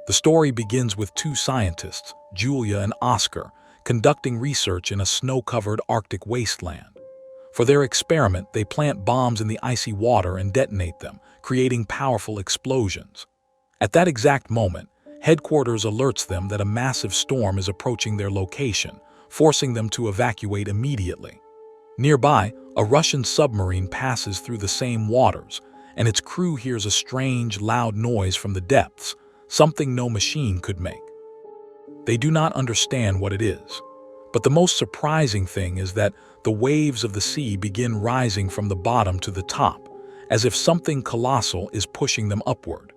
The story begins with two scientists, Julia and Oscar, conducting research in a snow-covered Arctic wasteland. For their experiment, they plant bombs in the icy water and detonate them, creating powerful explosions. At that exact moment, headquarters alerts them that a massive storm is approaching their location, forcing them to evacuate immediately. Nearby, a Russian submarine passes through the same waters, and its crew hears a strange, loud noise from the depths, something no machine could make. They do not understand what it is. But the most surprising thing is that the waves of the sea begin rising from the bottom to the top, as if something colossal is pushing them upward.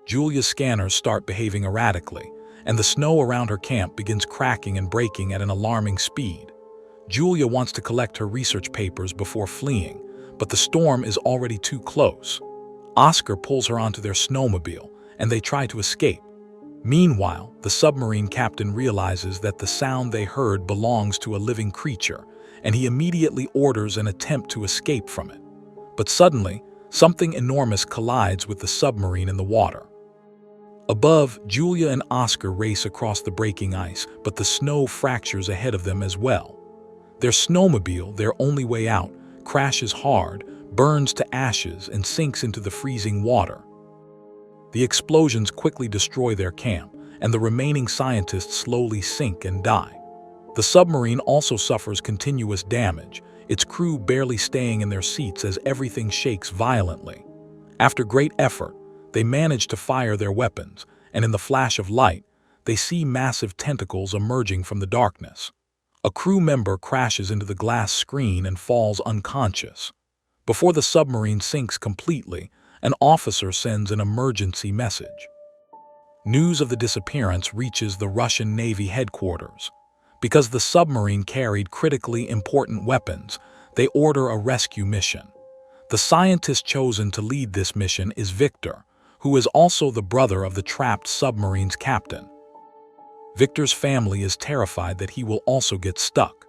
Julia's scanners start behaving erratically, and the snow around her camp begins cracking and breaking at an alarming speed. Julia wants to collect her research papers before fleeing, but the storm is already too close. Oscar pulls her onto their snowmobile, and they try to escape. Meanwhile, the submarine captain realizes that the sound they heard belongs to a living creature, and he immediately orders an attempt to escape from it. But suddenly, something enormous collides with the submarine in the water. Above, Julia and Oscar race across the breaking ice, but the snow fractures ahead of them as well. Their snowmobile, their only way out, crashes hard, burns to ashes, and sinks into the freezing water. The explosions quickly destroy their camp, and the remaining scientists slowly sink and die. The submarine also suffers continuous damage, its crew barely staying in their seats as everything shakes violently. After great effort, they manage to fire their weapons, and in the flash of light, they see massive tentacles emerging from the darkness. A crew member crashes into the glass screen and falls unconscious. Before the submarine sinks completely, an officer sends an emergency message. News of the disappearance reaches the Russian Navy headquarters. Because the submarine carried critically important weapons, they order a rescue mission. The scientist chosen to lead this mission is Victor, who is also the brother of the trapped submarine's captain. Victor's family is terrified that he will also get stuck.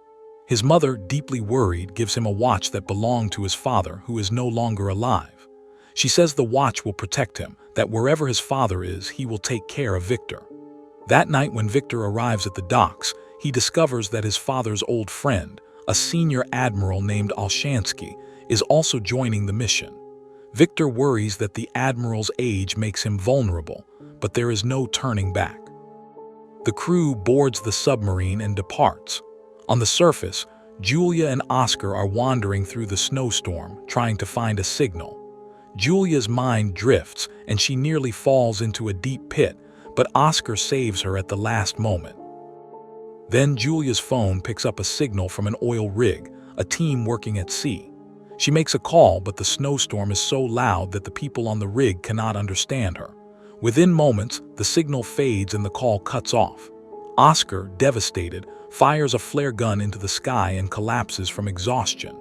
His mother, deeply worried, gives him a watch that belonged to his father, who is no longer alive. She says the watch will protect him, that wherever his father is, he will take care of Victor. That night when Victor arrives at the docks, he discovers that his father's old friend, a senior admiral named Olshansky, is also joining the mission. Victor worries that the admiral's age makes him vulnerable, but there is no turning back. The crew boards the submarine and departs. On the surface, Julia and Oscar are wandering through the snowstorm, trying to find a signal. Julia's mind drifts, and she nearly falls into a deep pit, but Oscar saves her at the last moment. Then Julia's phone picks up a signal from an oil rig, a team working at sea. She makes a call, but the snowstorm is so loud that the people on the rig cannot understand her. Within moments, the signal fades and the call cuts off. Oscar, devastated, fires a flare gun into the sky and collapses from exhaustion.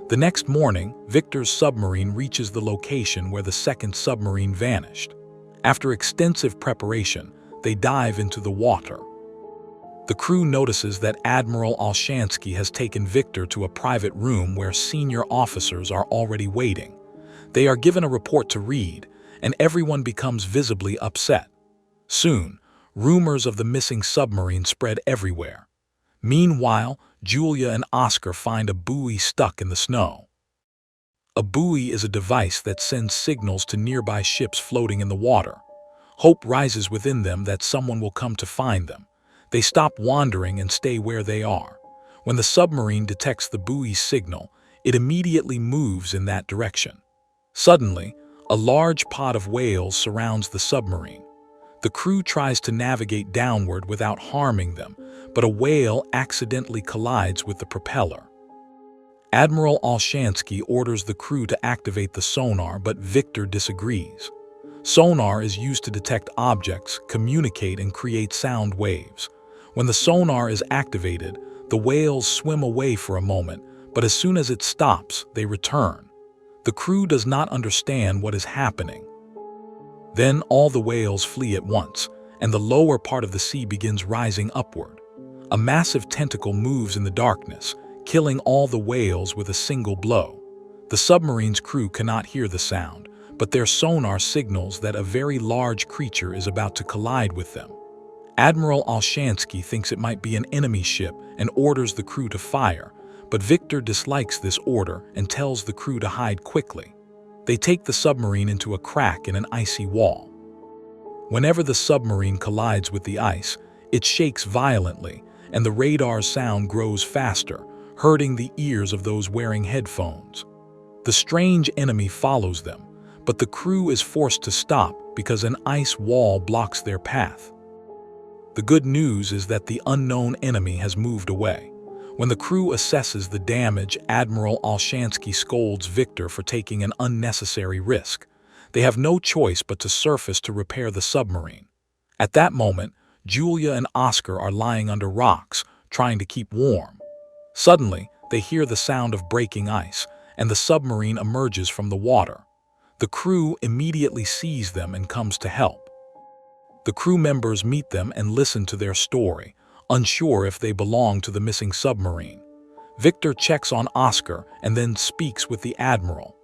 The next morning, Victor's submarine reaches the location where the second submarine vanished. After extensive preparation, they dive into the water. The crew notices that Admiral Olshansky has taken Victor to a private room where senior officers are already waiting. They are given a report to read, and everyone becomes visibly upset. Soon, rumors of the missing submarine spread everywhere. Meanwhile, Julia and Oscar find a buoy stuck in the snow. A buoy is a device that sends signals to nearby ships floating in the water. Hope rises within them that someone will come to find them. They stop wandering and stay where they are. When the submarine detects the buoy's signal, it immediately moves in that direction. Suddenly, a large pod of whales surrounds the submarine. The crew tries to navigate downward without harming them, but a whale accidentally collides with the propeller. Admiral Olshansky orders the crew to activate the sonar, but Victor disagrees. Sonar is used to detect objects, communicate, and create sound waves. When the sonar is activated, the whales swim away for a moment, but as soon as it stops, they return. The crew does not understand what is happening. Then all the whales flee at once, and the lower part of the sea begins rising upward. A massive tentacle moves in the darkness, killing all the whales with a single blow. The submarine's crew cannot hear the sound, but their sonar signals that a very large creature is about to collide with them. Admiral Olshansky thinks it might be an enemy ship and orders the crew to fire, but Victor dislikes this order and tells the crew to hide quickly. They take the submarine into a crack in an icy wall. Whenever the submarine collides with the ice, it shakes violently, and the radar's sound grows faster, hurting the ears of those wearing headphones. The strange enemy follows them, but the crew is forced to stop because an ice wall blocks their path. The good news is that the unknown enemy has moved away. When the crew assesses the damage, Admiral Olshansky scolds Victor for taking an unnecessary risk. They have no choice but to surface to repair the submarine. At that moment, Julia and Oscar are lying under rocks, trying to keep warm. Suddenly, they hear the sound of breaking ice, and the submarine emerges from the water. The crew immediately sees them and comes to help. The crew members meet them and listen to their story, unsure if they belong to the missing submarine. Victor checks on Oscar and then speaks with the Admiral.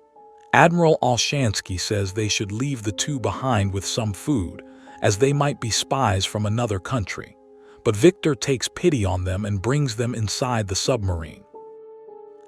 Admiral Olshansky says they should leave the two behind with some food, as they might be spies from another country. But Victor takes pity on them and brings them inside the submarine.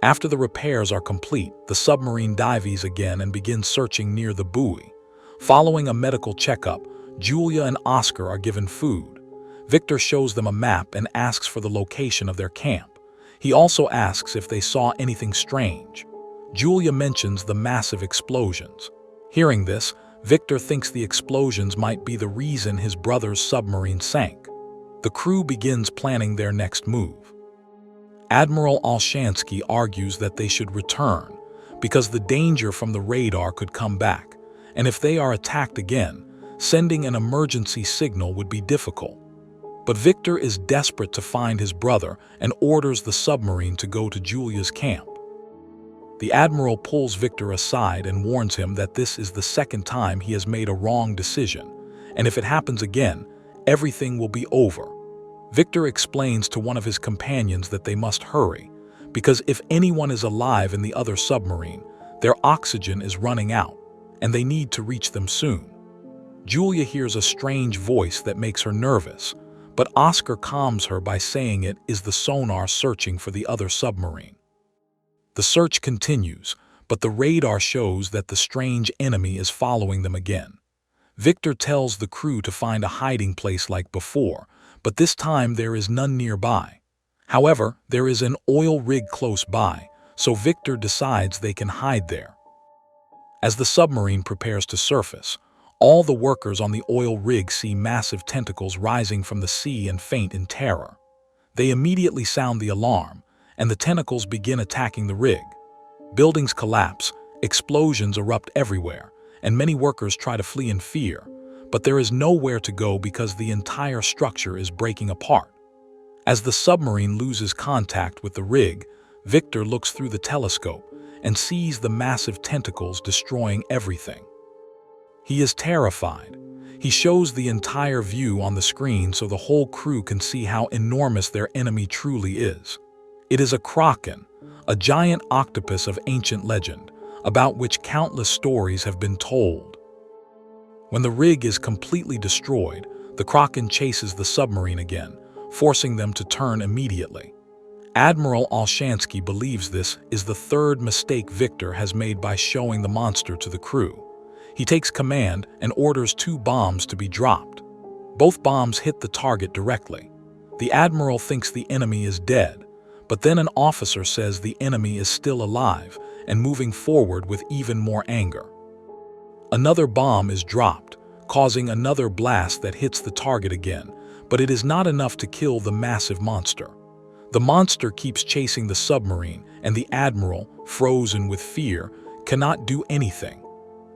After the repairs are complete, the submarine dives again and begins searching near the buoy. Following a medical checkup, Julia and Oscar are given food. Victor shows them a map and asks for the location of their camp. He also asks if they saw anything strange. Julia mentions the massive explosions. Hearing this, Victor thinks the explosions might be the reason his brother's submarine sank. The crew begins planning their next move. Admiral Olshansky argues that they should return, because the danger from the radar could come back, and if they are attacked again, sending an emergency signal would be difficult. But Victor is desperate to find his brother and orders the submarine to go to Julia's camp. The Admiral pulls Victor aside and warns him that this is the second time he has made a wrong decision, and if it happens again, everything will be over. Victor explains to one of his companions that they must hurry, because if anyone is alive in the other submarine, their oxygen is running out, and they need to reach them soon. Julia hears a strange voice that makes her nervous, but Oscar calms her by saying it is the sonar searching for the other submarine. The search continues, but the radar shows that the strange enemy is following them again. Victor tells the crew to find a hiding place like before, but this time there is none nearby. However, there is an oil rig close by, so Victor decides they can hide there. As the submarine prepares to surface, all the workers on the oil rig see massive tentacles rising from the sea and faint in terror. They immediately sound the alarm, and the tentacles begin attacking the rig. Buildings collapse, explosions erupt everywhere, and many workers try to flee in fear, but there is nowhere to go because the entire structure is breaking apart. As the submarine loses contact with the rig, Victor looks through the telescope and sees the massive tentacles destroying everything. He is terrified. He shows the entire view on the screen so the whole crew can see how enormous their enemy truly is. It is a Kraken, a giant octopus of ancient legend, about which countless stories have been told. When the rig is completely destroyed, the Kraken chases the submarine again, forcing them to turn immediately. Admiral Olshansky believes this is the third mistake Victor has made by showing the monster to the crew. He takes command and orders 2 bombs to be dropped. Both bombs hit the target directly. The Admiral thinks the enemy is dead, but then an officer says the enemy is still alive and moving forward with even more anger. Another bomb is dropped, causing another blast that hits the target again, but it is not enough to kill the massive monster. The monster keeps chasing the submarine, and the Admiral, frozen with fear, cannot do anything.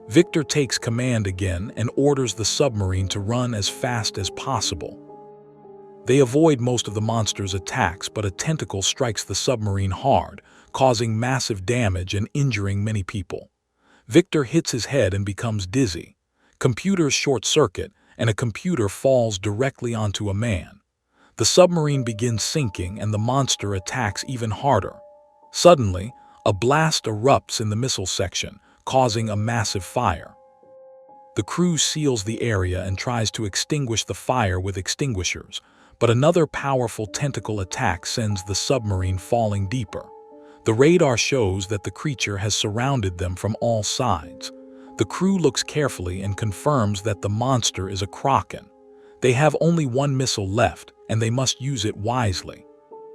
Victor takes command again and orders the submarine to run as fast as possible. They avoid most of the monster's attacks, but a tentacle strikes the submarine hard, causing massive damage and injuring many people. Victor hits his head and becomes dizzy. Computers short-circuit, and a computer falls directly onto a man. The submarine begins sinking and the monster attacks even harder. Suddenly, a blast erupts in the missile section, causing a massive fire. The crew seals the area and tries to extinguish the fire with extinguishers, but another powerful tentacle attack sends the submarine falling deeper. The radar shows that the creature has surrounded them from all sides. The crew looks carefully and confirms that the monster is a Kraken. They have only one missile left, and they must use it wisely.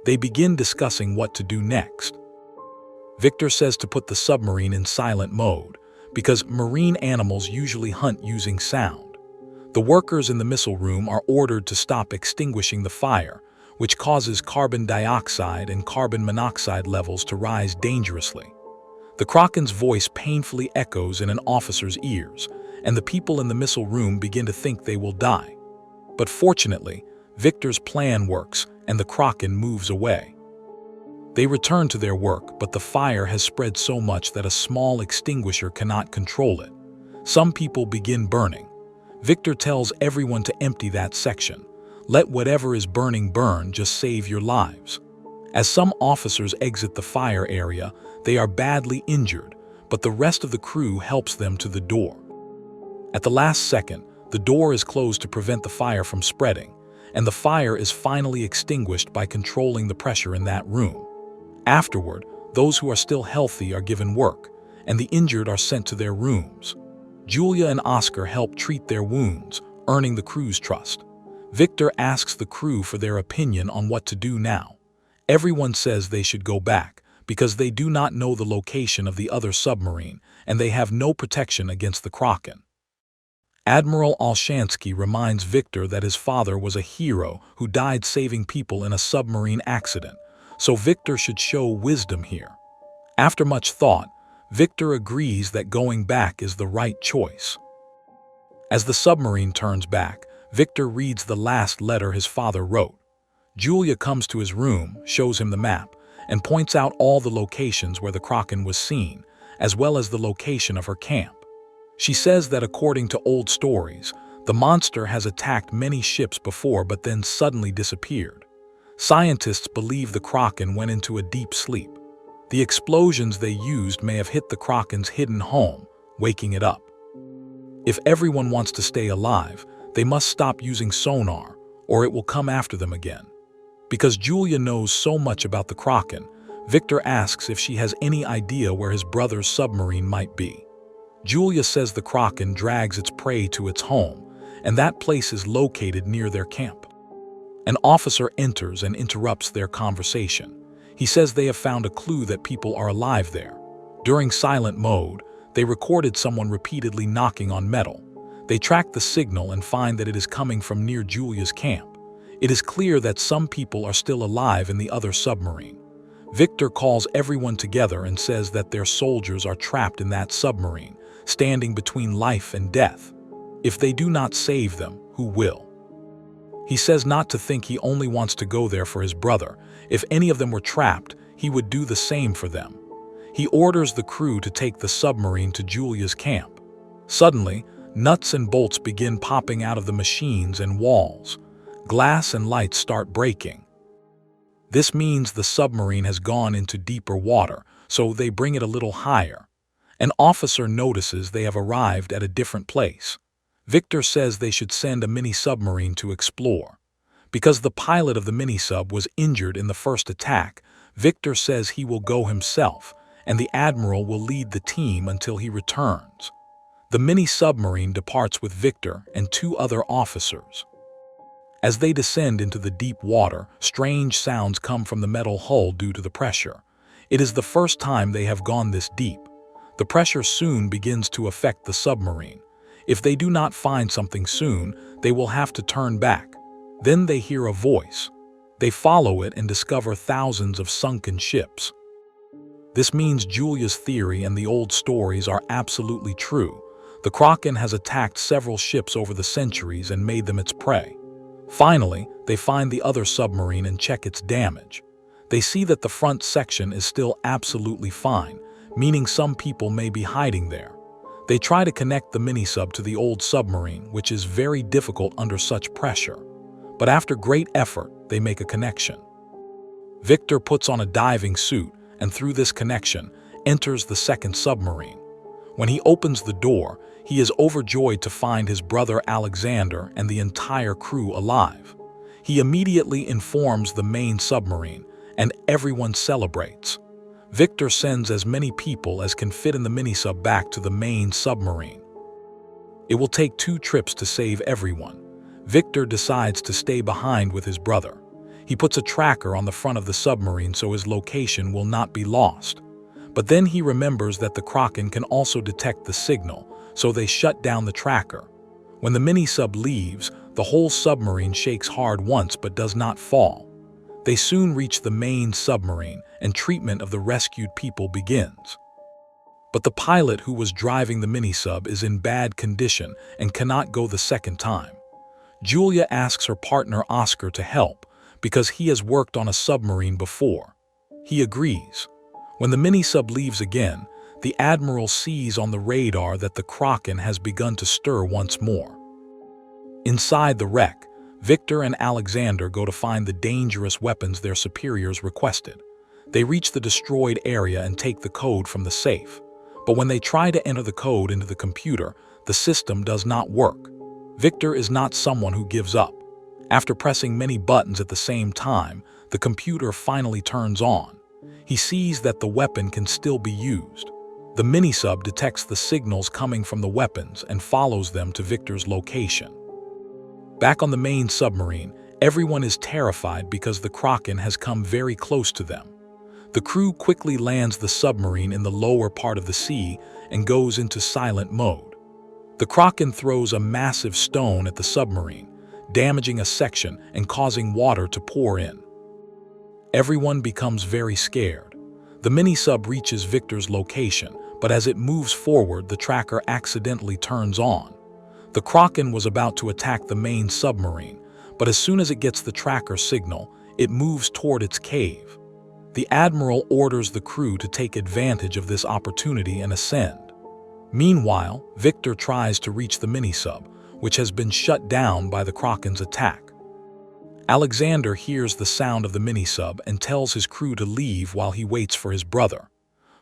They begin discussing what to do next. Victor says to put the submarine in silent mode, because marine animals usually hunt using sound. The workers in the missile room are ordered to stop extinguishing the fire, which causes carbon dioxide and carbon monoxide levels to rise dangerously. The Kraken's voice painfully echoes in an officer's ears, and the people in the missile room begin to think they will die. But fortunately, Victor's plan works, and the Kraken moves away. They return to their work, but the fire has spread so much that a small extinguisher cannot control it. Some people begin burning. Victor tells everyone to empty that section. Let whatever is burning burn, just save your lives. As some officers exit the fire area, they are badly injured, but the rest of the crew helps them to the door. At the last second, the door is closed to prevent the fire from spreading, and the fire is finally extinguished by controlling the pressure in that room. Afterward, those who are still healthy are given work, and the injured are sent to their rooms. Julia and Oscar help treat their wounds, earning the crew's trust. Victor asks the crew for their opinion on what to do now. Everyone says they should go back, because they do not know the location of the other submarine, and they have no protection against the Kraken. Admiral Olshansky reminds Victor that his father was a hero who died saving people in a submarine accident, so Victor should show wisdom here. After much thought, Victor agrees that going back is the right choice. As the submarine turns back, Victor reads the last letter his father wrote. Julia comes to his room, shows him the map, and points out all the locations where the Kraken was seen, as well as the location of her camp. She says that according to old stories, the monster has attacked many ships before but then suddenly disappeared. Scientists believe the Kraken went into a deep sleep. The explosions they used may have hit the Kraken's hidden home, waking it up. If everyone wants to stay alive, they must stop using sonar, or it will come after them again. Because Julia knows so much about the Kraken, Victor asks if she has any idea where his brother's submarine might be. Julia says the Kraken drags its prey to its home, and that place is located near their camp. An officer enters and interrupts their conversation. He says they have found a clue that people are alive there. During silent mode, they recorded someone repeatedly knocking on metal. They track the signal and find that it is coming from near Julia's camp. It is clear that some people are still alive in the other submarine. Victor calls everyone together and says that their soldiers are trapped in that submarine, standing between life and death. If they do not save them, who will? He says not to think he only wants to go there for his brother. If any of them were trapped, he would do the same for them. He orders the crew to take the submarine to Julia's camp. Suddenly, nuts and bolts begin popping out of the machines and walls. Glass and lights start breaking. This means the submarine has gone into deeper water, so they bring it a little higher. An officer notices they have arrived at a different place. Victor says they should send a mini-submarine to explore. Because the pilot of the mini-sub was injured in the first attack, Victor says he will go himself, and the admiral will lead the team until he returns. The mini-submarine departs with Victor and two other officers. As they descend into the deep water, strange sounds come from the metal hull due to the pressure. It is the first time they have gone this deep. The pressure soon begins to affect the submarine. If they do not find something soon, they will have to turn back. Then they hear a voice. They follow it and discover thousands of sunken ships. This means Julia's theory and the old stories are absolutely true. The Kraken has attacked several ships over the centuries and made them its prey. Finally, they find the other submarine and check its damage. They see that the front section is still absolutely fine, meaning some people may be hiding there. They try to connect the mini-sub to the old submarine, which is very difficult under such pressure. But after great effort, they make a connection. Victor puts on a diving suit and through this connection enters the second submarine. When he opens the door, He is overjoyed to find his brother Alexander and the entire crew alive. He immediately informs the main submarine, and everyone celebrates. Victor sends as many people as can fit in the minisub back to the main submarine. It will take 2 trips to save everyone. Victor decides to stay behind with his brother. He puts a tracker on the front of the submarine so his location will not be lost. But then he remembers that the Kraken can also detect the signal, so they shut down the tracker. When the mini-sub leaves, the whole submarine shakes hard once but does not fall. They soon reach the main submarine, and treatment of the rescued people begins. But the pilot who was driving the mini-sub is in bad condition and cannot go the second time. Julia asks her partner Oscar to help because he has worked on a submarine before. He agrees. When the mini-sub leaves again, the Admiral sees on the radar that the Kraken has begun to stir once more. Inside the wreck, Victor and Alexander go to find the dangerous weapons their superiors requested. They reach the destroyed area and take the code from the safe. But when they try to enter the code into the computer, the system does not work. Victor is not someone who gives up. After pressing many buttons at the same time, the computer finally turns on. He sees that the weapon can still be used. The mini-sub detects the signals coming from the weapons and follows them to Victor's location. Back on the main submarine, everyone is terrified because the Kraken has come very close to them. The crew quickly lands the submarine in the lower part of the sea and goes into silent mode. The Kraken throws a massive stone at the submarine, damaging a section and causing water to pour in. Everyone becomes very scared. The mini-sub reaches Victor's location, but as it moves forward, the tracker accidentally turns on. The Kraken was about to attack the main submarine, but as soon as it gets the tracker signal, it moves toward its cave. The Admiral orders the crew to take advantage of this opportunity and ascend. Meanwhile, Victor tries to reach the mini-sub, which has been shut down by the Kraken's attack. Alexander hears the sound of the mini-sub and tells his crew to leave while he waits for his brother.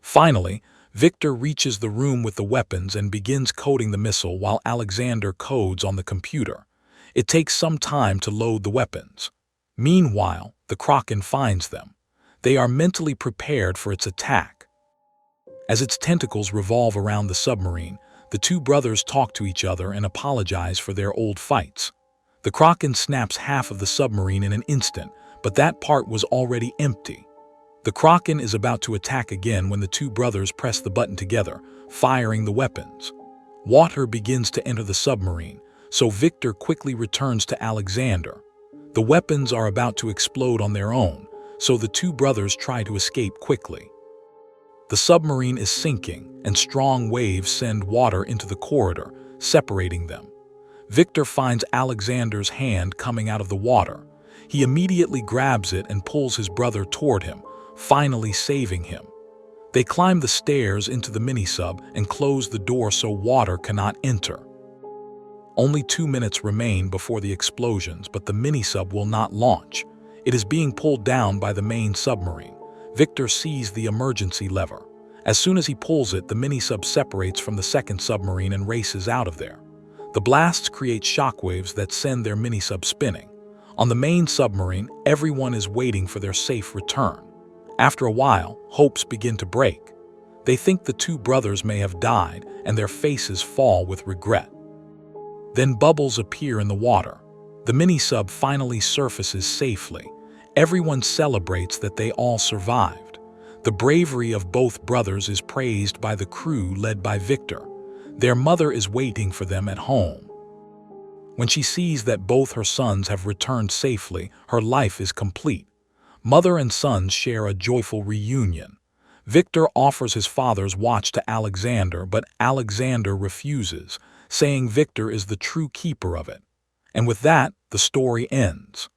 Finally, Victor reaches the room with the weapons and begins coding the missile while Alexander codes on the computer. It takes some time to load the weapons. Meanwhile, the Kraken finds them. They are mentally prepared for its attack. As its tentacles revolve around the submarine, the 2 brothers talk to each other and apologize for their old fights. The Kraken snaps half of the submarine in an instant, but that part was already empty. The Kraken is about to attack again when the 2 brothers press the button together, firing the weapons. Water begins to enter the submarine, so Victor quickly returns to Alexander. The weapons are about to explode on their own, so the 2 brothers try to escape quickly. The submarine is sinking, and strong waves send water into the corridor, separating them. Victor finds Alexander's hand coming out of the water. He immediately grabs it and pulls his brother toward him, finally saving him. They climb the stairs into the mini-sub and close the door so water cannot enter. Only 2 minutes remain before the explosions, but the mini-sub will not launch. It is being pulled down by the main submarine. Victor sees the emergency lever. As soon as he pulls it, the mini-sub separates from the second submarine and races out of there. The blasts create shockwaves that send their mini-sub spinning. On the main submarine, everyone is waiting for their safe return. After a while, hopes begin to break. They think the 2 brothers may have died, and their faces fall with regret. Then bubbles appear in the water. The mini-sub finally surfaces safely. Everyone celebrates that they all survived. The bravery of both brothers is praised by the crew led by Victor. Their mother is waiting for them at home. When she sees that both her sons have returned safely, her life is complete. Mother and sons share a joyful reunion. Victor offers his father's watch to Alexander, but Alexander refuses, saying Victor is the true keeper of it. And with that, the story ends.